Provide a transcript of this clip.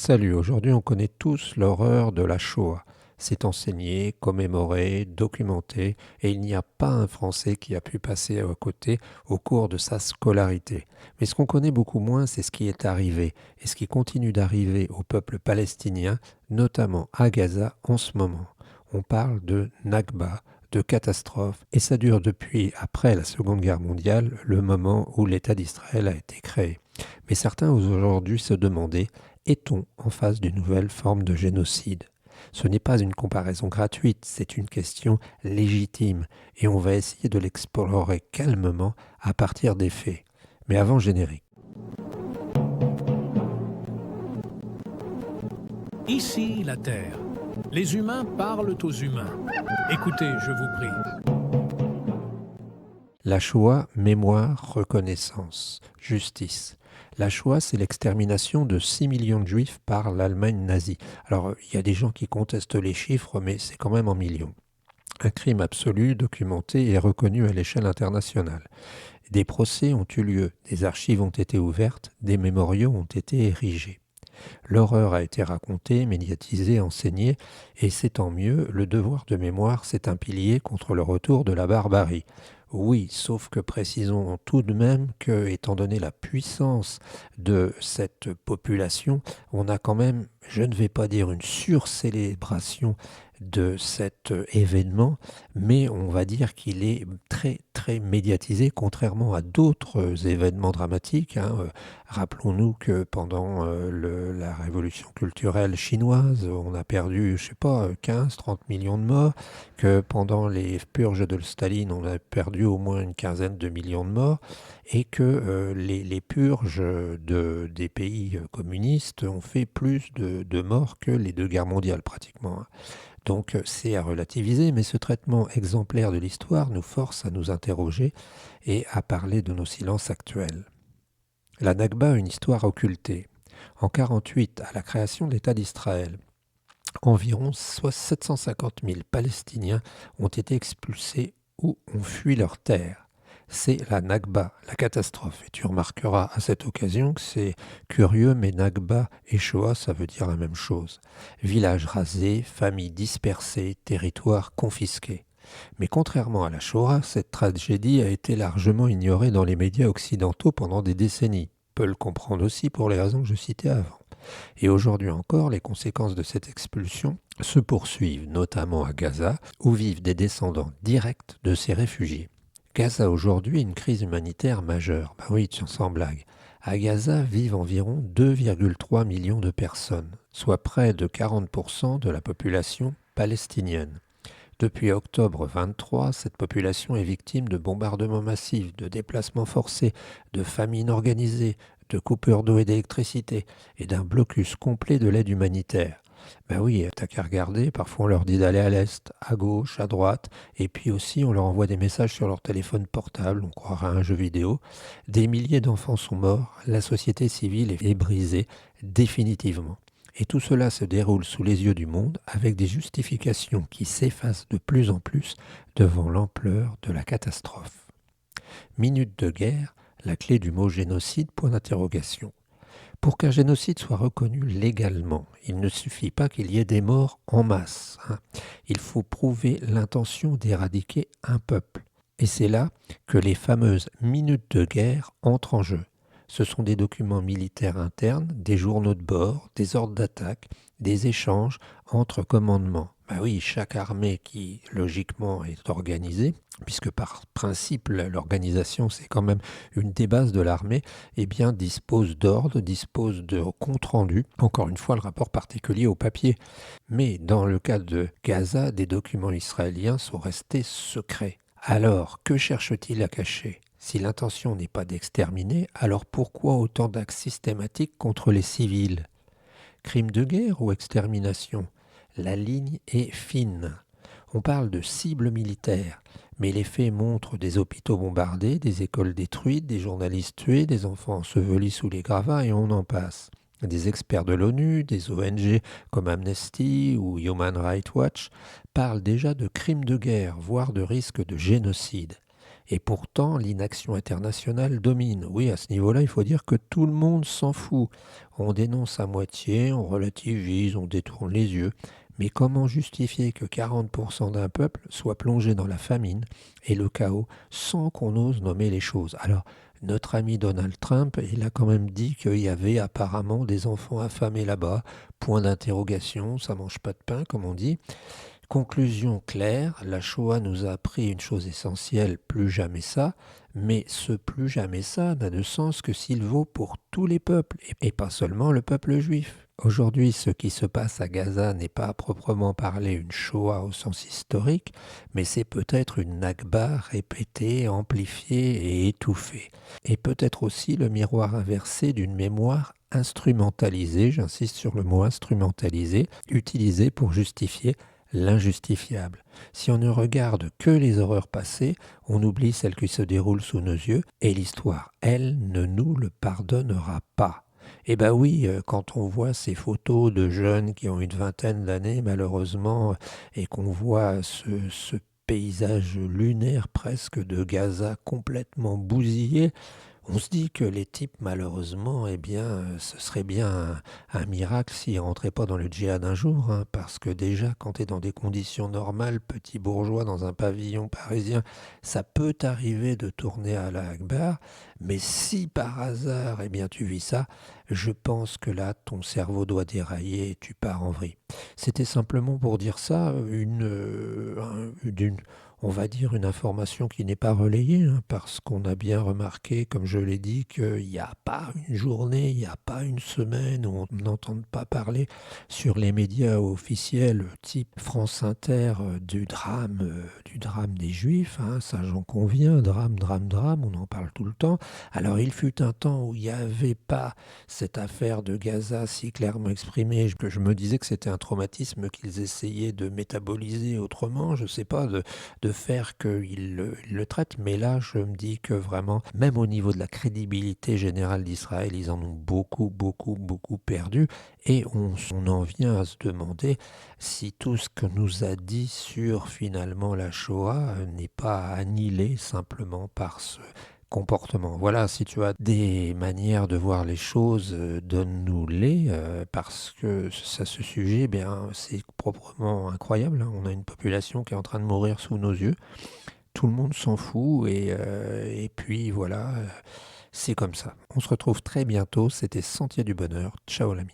Salut, aujourd'hui on connaît tous l'horreur de la Shoah. C'est enseigné, commémoré, documenté, et il n'y a pas un Français qui a pu passer à côté au cours de sa scolarité. Mais ce qu'on connaît beaucoup moins, c'est ce qui est arrivé, et ce qui continue d'arriver au peuple palestinien, notamment à Gaza en ce moment. On parle de Nakba, de catastrophe, et ça dure depuis après la Seconde Guerre mondiale, le moment où l'État d'Israël a été créé. Mais certains osent aujourd'hui se demander: est-on en face d'une nouvelle forme de génocide? Ce n'est pas une comparaison gratuite, c'est une question légitime, et on va essayer de l'explorer calmement à partir des faits. Mais avant le générique. Ici la Terre. Les humains parlent aux humains. Écoutez, je vous prie. La Shoah, mémoire, reconnaissance, justice. La Shoah, c'est l'extermination de 6 millions de juifs par l'Allemagne nazie. Alors, il y a des gens qui contestent les chiffres, mais c'est quand même en millions. Un crime absolu, documenté et reconnu à l'échelle internationale. Des procès ont eu lieu, des archives ont été ouvertes, des mémoriaux ont été érigés. L'horreur a été racontée, médiatisée, enseignée, et c'est tant mieux, le devoir de mémoire, c'est un pilier contre le retour de la barbarie. Oui, sauf que précisons tout de même que, étant donné la puissance de cette population, on a quand même, je ne vais pas dire une surcélébration de cet événement, mais on va dire qu'il est très très médiatisé, contrairement à d'autres événements dramatiques. Rappelons-nous que pendant la révolution culturelle chinoise, on a perdu, je sais pas, 15-30 millions de morts, que pendant les purges de Staline, on a perdu au moins une quinzaine de millions de morts, et que les purges des pays communistes ont fait plus de morts que les deux guerres mondiales pratiquement. Donc c'est à relativiser, mais ce traitement exemplaire de l'histoire nous force à nous interroger et à parler de nos silences actuels. La Nakba, une histoire occultée. En 1948, à la création de l'État d'Israël, environ 750 000 Palestiniens ont été expulsés ou ont fui leur terre. C'est la Nakba, la catastrophe. Et tu remarqueras à cette occasion que c'est curieux, mais Nakba et Shoah, ça veut dire la même chose. Villages rasés, familles dispersées, territoires confisqués. Mais contrairement à la Shoah, cette tragédie a été largement ignorée dans les médias occidentaux pendant des décennies. On peut le comprendre aussi pour les raisons que je citais avant. Et aujourd'hui encore, les conséquences de cette expulsion se poursuivent, notamment à Gaza, où vivent des descendants directs de ces réfugiés. Gaza aujourd'hui est une crise humanitaire majeure. Ben oui, sans blague. À Gaza vivent environ 2,3 millions de personnes, soit près de 40% de la population palestinienne. Depuis octobre 23, cette population est victime de bombardements massifs, de déplacements forcés, de famines organisées, de coupures d'eau et d'électricité, et d'un blocus complet de l'aide humanitaire. Ben oui, t'as qu'à regarder, parfois on leur dit d'aller à l'est, à gauche, à droite, et puis aussi on leur envoie des messages sur leur téléphone portable, on croirait à un jeu vidéo. Des milliers d'enfants sont morts, la société civile est brisée définitivement. Et tout cela se déroule sous les yeux du monde avec des justifications qui s'effacent de plus en plus devant l'ampleur de la catastrophe. Minute de guerre, la clé du mot génocide, point d'interrogation. Pour qu'un génocide soit reconnu légalement, il ne suffit pas qu'il y ait des morts en masse. Il faut prouver l'intention d'éradiquer un peuple. Et c'est là que les fameuses minutes de guerre entrent en jeu. Ce sont des documents militaires internes, des journaux de bord, des ordres d'attaque, des échanges entre commandements. Ben oui, chaque armée qui, logiquement, est organisée, puisque par principe, l'organisation, c'est quand même une des bases de l'armée, eh bien, dispose d'ordres, dispose de comptes rendus. Encore une fois, le rapport particulier au papier. Mais dans le cas de Gaza, des documents israéliens sont restés secrets. Alors, que cherche-t-il à cacher ? Si l'intention n'est pas d'exterminer, alors pourquoi autant d'actes systématiques contre les civils ? Crime de guerre ou extermination ? La ligne est fine. On parle de cibles militaires, mais les faits montrent des hôpitaux bombardés, des écoles détruites, des journalistes tués, des enfants ensevelis sous les gravats et on en passe. Des experts de l'ONU, des ONG comme Amnesty ou Human Rights Watch parlent déjà de crimes de guerre, voire de risque de génocide. Et pourtant, l'inaction internationale domine. Oui, à ce niveau-là, il faut dire que tout le monde s'en fout. On dénonce à moitié, on relativise, on détourne les yeux. Mais comment justifier que 40% d'un peuple soit plongé dans la famine et le chaos sans qu'on ose nommer les choses? Alors, notre ami Donald Trump, il a quand même dit qu'il y avait apparemment des enfants affamés là-bas. Point d'interrogation, ça mange pas de pain, comme on dit. Conclusion claire, la Shoah nous a appris une chose essentielle, plus jamais ça, mais ce plus jamais ça n'a de sens que s'il vaut pour tous les peuples, et pas seulement le peuple juif. Aujourd'hui, ce qui se passe à Gaza n'est pas à proprement parler une Shoah au sens historique, mais c'est peut-être une Nakba répétée, amplifiée et étouffée. Et peut-être aussi le miroir inversé d'une mémoire instrumentalisée, j'insiste sur le mot instrumentalisée, utilisée pour justifier l'injustifiable. Si on ne regarde que les horreurs passées, on oublie celles qui se déroulent sous nos yeux, et l'histoire, elle, ne nous le pardonnera pas. Eh ben oui, quand on voit ces photos de jeunes qui ont une vingtaine d'années, malheureusement, et qu'on voit ce paysage lunaire presque de Gaza complètement bousillé, on se dit que les types, malheureusement, eh bien, ce serait bien un miracle s'ils ne rentraient pas dans le djihad un jour, hein, parce que déjà, quand tu es dans des conditions normales, petit bourgeois dans un pavillon parisien, ça peut t'arriver de tourner à la Akbar, mais si par hasard, eh bien, tu vis ça, je pense que là, ton cerveau doit dérailler et tu pars en vrille. C'était simplement pour dire ça, on va dire une information qui n'est pas relayée, hein, parce qu'on a bien remarqué, comme je l'ai dit, qu'il n'y a pas une journée, il n'y a pas une semaine où on n'entende pas parler sur les médias officiels type France Inter du drame des Juifs, hein, ça j'en conviens, drame, drame, drame, on en parle tout le temps. Alors il fut un temps où il n'y avait pas cette affaire de Gaza si clairement exprimée, que je me disais que c'était un traumatisme qu'ils essayaient de métaboliser autrement, je ne sais pas, de faire qu'ils le traitent. Mais là, je me dis que vraiment, même au niveau de la crédibilité générale d'Israël, ils en ont beaucoup, beaucoup, beaucoup perdu. Et on en vient à se demander si tout ce que nous a dit sur finalement la Shoah n'est pas annihilé simplement par ce comportement. Voilà, si tu as des manières de voir les choses, donne-nous-les, parce que ce sujet, eh bien, c'est proprement incroyable, hein. On a une population qui est en train de mourir sous nos yeux. Tout le monde s'en fout et puis voilà, c'est comme ça. On se retrouve très bientôt. C'était Sentier du Bonheur. Ciao l'ami.